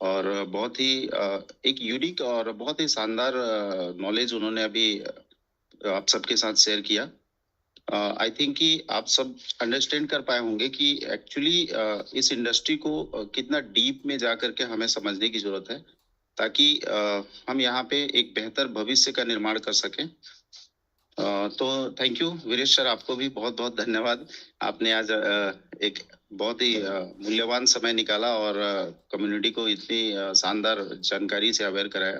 और बहुत ही एक यूनिक और बहुत ही शानदार नॉलेज उन्होंने अभी आप सबके साथ शेयर किया। आई थिंक कि आप सब अंडरस्टैंड कर पाए होंगे कि एक्चुअली इस इंडस्ट्री को कितना डीप में जा करके हमें समझने की जरूरत है, ताकि हम यहाँ पे एक बेहतर भविष्य का निर्माण कर सकें। तो थैंक यू वीरेश सर, आपको भी बहुत बहुत धन्यवाद। आपने आज एक बहुत ही मूल्यवान समय निकाला और कम्युनिटी को इतनी शानदार जानकारी से अवेयर कराया।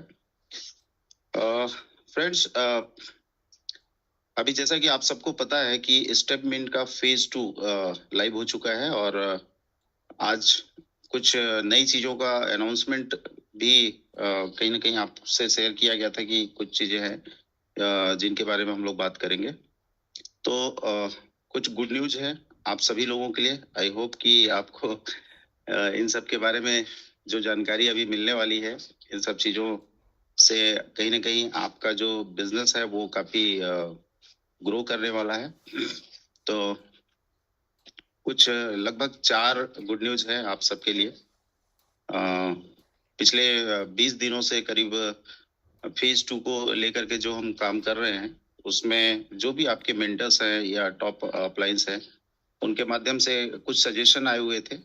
फ्रेंड्स, अभी जैसा कि आप सबको पता है कि स्टेपमिंट का फेज 2 लाइव हो चुका है, और आज कुछ नई चीजों का अनाउंसमेंट भी कहीं ना कहीं आपसे शेयर किया गया था कि कुछ चीजें हैं जिनके बारे में हम लोग बात करेंगे। तो कुछ गुड न्यूज है आप सभी लोगों के लिए। आई होप कि आपको इन सब के बारे में जो जानकारी अभी मिलने वाली है, इन सब चीजों से कहीं ना कहीं आपका जो बिजनेस है वो काफी ग्रो करने वाला है। तो कुछ लगभग 4 गुड न्यूज है आप सबके लिए। पिछले 20 दिनों से करीब फेज 2 को लेकर के जो हम काम कर रहे हैं, उसमें जो भी आपके मेंटर्स हैं या टॉप अपलाइंस हैं, उनके माध्यम से कुछ सजेशन आए हुए थे,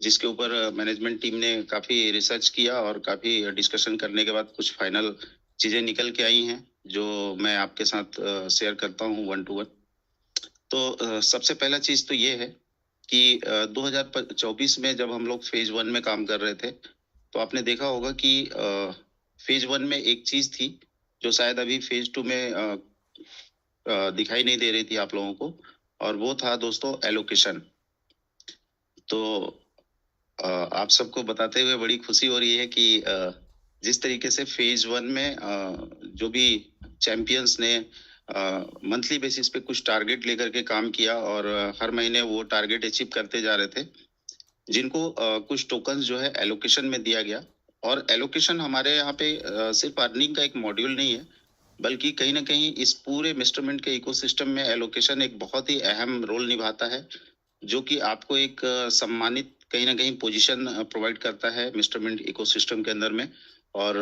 जिसके ऊपर मैनेजमेंट टीम ने काफी रिसर्च किया और काफी डिस्कशन करने के बाद कुछ फाइनल चीजें निकल के आई हैं, जो मैं आपके साथ शेयर करता हूँ 1 to 1। तो सबसे पहला चीज तो ये है कि 2024 में जब हम लोग फेज 1 में काम कर रहे थे, तो आपने देखा होगा कि फेज 1 में एक चीज थी जो शायद अभी फेज 2 में दिखाई नहीं दे रही थी आप लोगों को, और वो था दोस्तों एलोकेशन। तो आप सबको बताते हुए बड़ी खुशी हो रही है कि जिस तरीके से फेज 1 में जो भी चैंपियंस ने मंथली बेसिस पे कुछ टारगेट लेकर के काम किया, और हर महीने वो टारगेट अचीव करते जा रहे थे, जिनको कुछ टोकन्स जो है एलोकेशन में दिया गया। और एलोकेशन हमारे यहाँ पे सिर्फ अर्निंग का एक मॉड्यूल नहीं है, बल्कि कहीं ना कहीं इस पूरे मिस्टरमिंट के इकोसिस्टम में एलोकेशन एक बहुत ही अहम रोल निभाता है, जो कि आपको एक सम्मानित कहीं ना कहीं पोजीशन प्रोवाइड करता है मिस्टरमिंट इकोसिस्टम के अंदर में। और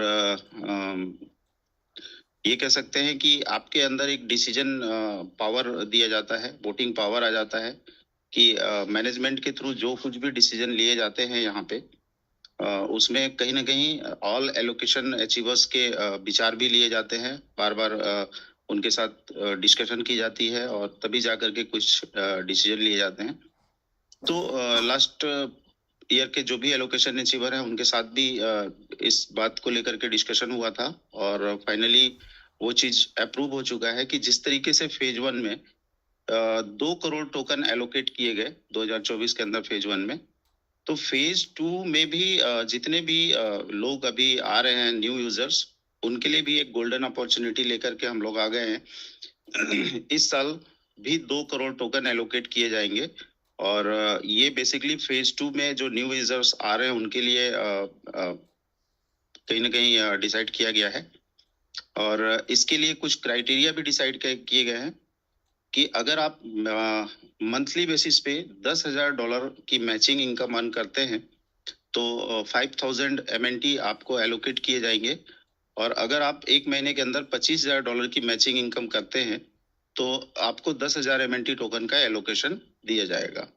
ये कह सकते हैं कि आपके अंदर एक डिसीजन पावर दिया जाता है, वोटिंग पावर आ जाता है कि मैनेजमेंट के थ्रू जो कुछ भी डिसीजन लिए जाते हैं यहाँ पे, उसमें कहीं ना कहीं ऑल एलोकेशन अचीवर्स के विचार भी लिए जाते हैं, बार बार उनके साथ डिस्कशन की जाती है, और तभी जाकर के कुछ डिसीजन लिए जाते हैं। तो लास्ट ईयर के जो भी एलोकेशन अचीवर हैं, उनके साथ भी इस बात को लेकर के डिस्कशन हुआ था, और फाइनली वो चीज अप्रूव हो चुका है कि जिस तरीके से फेज 1 में 2 करोड़ टोकन एलोकेट किए गए 2024 के अंदर फेज 1 में, तो फेज 2 में भी जितने भी लोग अभी आ रहे हैं न्यू यूजर्स, उनके लिए भी एक गोल्डन अपॉर्चुनिटी लेकर के हम लोग आ गए हैं। इस साल भी 2 करोड़ टोकन एलोकेट किए जाएंगे, और ये बेसिकली फेज 2 में जो न्यू यूजर्स आ रहे हैं उनके लिए कहीं ना कहीं डिसाइड किया गया है। और इसके लिए कुछ क्राइटेरिया भी डिसाइड किए गए हैं कि अगर आप मंथली बेसिस पे $10,000 की मैचिंग इनकम अर्न करते हैं, तो 5,000 MNT आपको एलोकेट किए जाएंगे। और अगर आप एक महीने के अंदर $25,000 की मैचिंग इनकम करते हैं, तो आपको 10,000 MNT टोकन का एलोकेशन दिया जाएगा।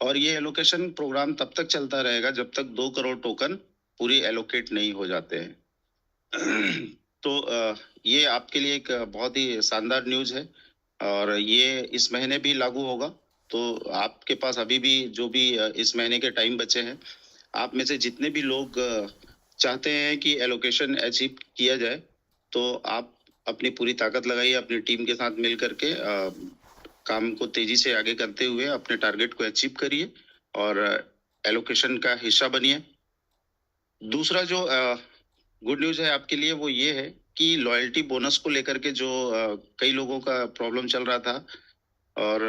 और ये एलोकेशन प्रोग्राम तब तक चलता रहेगा जब तक 2 करोड़ टोकन पूरी एलोकेट नहीं हो जाते हैं। तो ये आपके लिए एक बहुत ही शानदार न्यूज है, और ये इस महीने भी लागू होगा। तो आपके पास अभी भी जो भी इस महीने के टाइम बचे हैं, आप में से जितने भी लोग चाहते हैं कि एलोकेशन अचीव किया जाए, तो आप अपनी पूरी ताकत लगाइए, अपनी टीम के साथ मिल करके काम को तेजी से आगे करते हुए अपने टारगेट को अचीव करिए और एलोकेशन का हिस्सा बनिए। दूसरा जो गुड न्यूज है आपके लिए वो ये है कि लॉयल्टी बोनस को लेकर के जो कई लोगों का प्रॉब्लम चल रहा था, और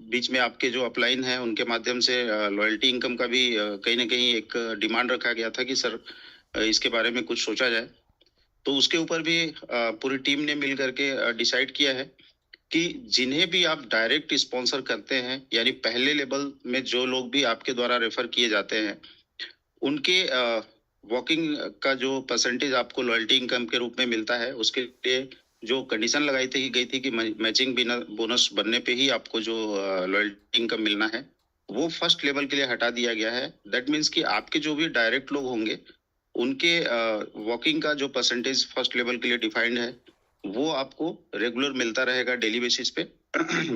बीच में आपके जो अपलाइन है उनके माध्यम से लॉयल्टी इनकम का भी कहीं ना कहीं एक डिमांड रखा गया था कि सर इसके बारे में कुछ सोचा जाए। तो उसके ऊपर भी पूरी टीम ने मिल करके डिसाइड किया है कि जिन्हें भी आप डायरेक्ट स्पॉन्सर करते हैं, यानी पहले लेवल में जो लोग भी आपके द्वारा रेफर किए जाते हैं, उनके वॉकिंग का जो परसेंटेज आपको लॉयल्टी इनकम के रूप में मिलता है, उसके लिए जो कंडीशन लगाई थी गई थी कि मैचिंग बोनस बनने पे ही आपको जो लॉयल्टी इनकम मिलना है, वो फर्स्ट लेवल के लिए हटा दिया गया है। दैट मीन्स कि आपके जो भी डायरेक्ट लोग होंगे, उनके वॉकिंग का जो परसेंटेज फर्स्ट लेवल के लिए डिफाइंड है, वो आपको रेगुलर मिलता रहेगा डेली बेसिस पे।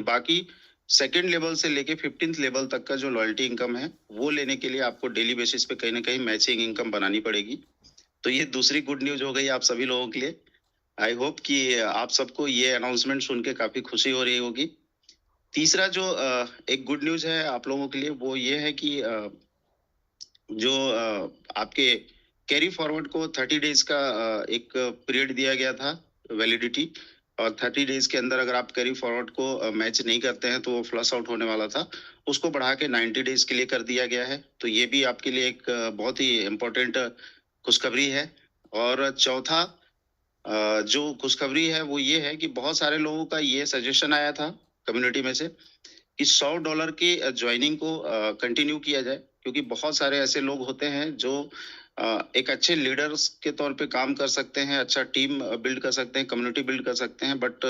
बाकी सेकेंड लेवल से लेके 15th लेवल तक का जो लॉयल्टी इनकम है, वो लेने के लिए आपको डेली बेसिस पे कहीं ना कहीं मैचिंग इनकम बनानी पड़ेगी। तो ये दूसरी गुड न्यूज हो गई आप सभी लोगों के लिए। आई होप कि आप सबको ये अनाउंसमेंट सुन के काफी खुशी हो रही होगी। तीसरा जो एक गुड न्यूज है आप लोगों के लिए, वो ये है कि जो आपके कैरी फॉरवर्ड को 30 डेज का एक पीरियड दिया गया था वैलिडिटी, और 30 डेज के अंदर अगर आप कैरी फॉरवर्ड को मैच नहीं करते हैं तो वो फ्लश आउट होने वाला था, उसको बढ़ा के 90 डेज के लिए कर दिया गया है। तो ये भी आपके लिए एक बहुत ही इम्पोर्टेंट खुशखबरी है। और चौथा जो खुशखबरी है वो ये है कि बहुत सारे लोगों का ये सजेशन आया था कम्युनिटी में से कि $100 की ज्वाइनिंग को कंटिन्यू किया जाए, क्योंकि बहुत सारे ऐसे लोग होते हैं जो एक अच्छे लीडर्स के तौर पे काम कर सकते हैं, अच्छा टीम बिल्ड कर सकते हैं, कम्युनिटी बिल्ड कर सकते हैं, बट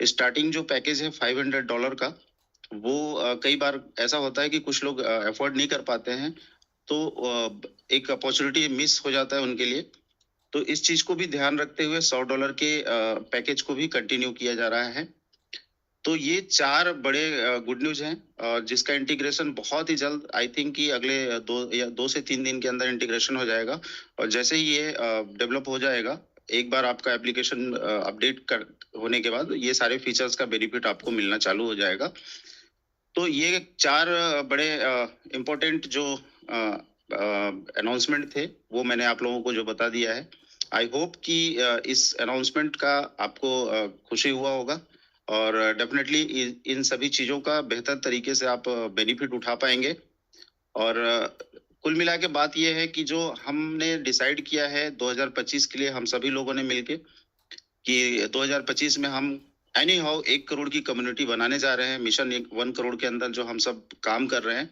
स्टार्टिंग जो पैकेज है $500 का, वो कई बार ऐसा होता है कि कुछ लोग अफोर्ड नहीं कर पाते हैं, तो एक अपॉर्चुनिटी मिस हो जाता है उनके लिए। तो इस चीज को भी ध्यान रखते हुए $100 के पैकेज को भी कंटिन्यू किया जा रहा है। तो ये 4 बड़े गुड न्यूज हैं, और जिसका इंटीग्रेशन बहुत ही जल्द, आई थिंक कि अगले 2 से 3 दिन के अंदर इंटीग्रेशन हो जाएगा। और जैसे ही ये डेवलप हो जाएगा, एक बार आपका एप्लीकेशन अपडेट कर होने के बाद ये सारे फीचर्स का बेनिफिट आपको मिलना चालू हो जाएगा। तो ये 4 बड़े इम्पोर्टेंट जो अनाउंसमेंट थे, वो मैंने आप लोगों को जो बता दिया है। आई होप कि इस अनाउंसमेंट का आपको खुशी हुआ होगा, और डेफिनेटली इन सभी चीजों का बेहतर तरीके से आप बेनिफिट उठा पाएंगे। और कुल मिला के बात यह है कि जो हमने डिसाइड किया है 2025 के लिए हम सभी लोगों ने मिलके, कि 2025 में हम एनी हाउ 1 करोड़ की कम्युनिटी बनाने जा रहे हैं। मिशन 1 करोड़ के अंदर जो हम सब काम कर रहे हैं,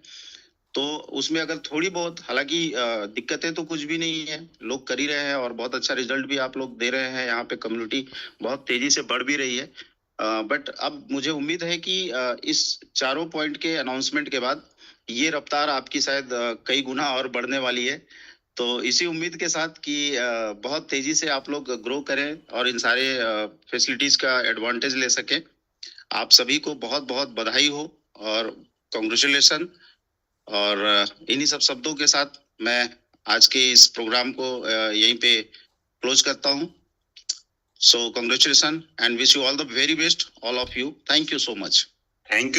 तो उसमें अगर थोड़ी बहुत, हालांकि दिक्कतें तो कुछ भी नहीं है, लोग कर ही रहे हैं और बहुत अच्छा रिजल्ट भी आप लोग दे रहे हैं। यहाँ पे कम्युनिटी बहुत तेजी से बढ़ भी रही है। बट अब मुझे उम्मीद है कि इस चारों पॉइंट के अनाउंसमेंट के बाद ये रफ्तार आपकी शायद कई गुना और बढ़ने वाली है। तो इसी उम्मीद के साथ कि बहुत तेजी से आप लोग ग्रो करें और इन सारे फैसिलिटीज का एडवांटेज ले सकें। आप सभी को बहुत बहुत बधाई हो और कांग्रेचुलेशन। और इन्हीं सब शब्दों के साथ मैं आज के इस प्रोग्राम को यहीं पे क्लोज करता हूं। So congratulations and wish you all the very best, all of you. Thank you so much. Thank you.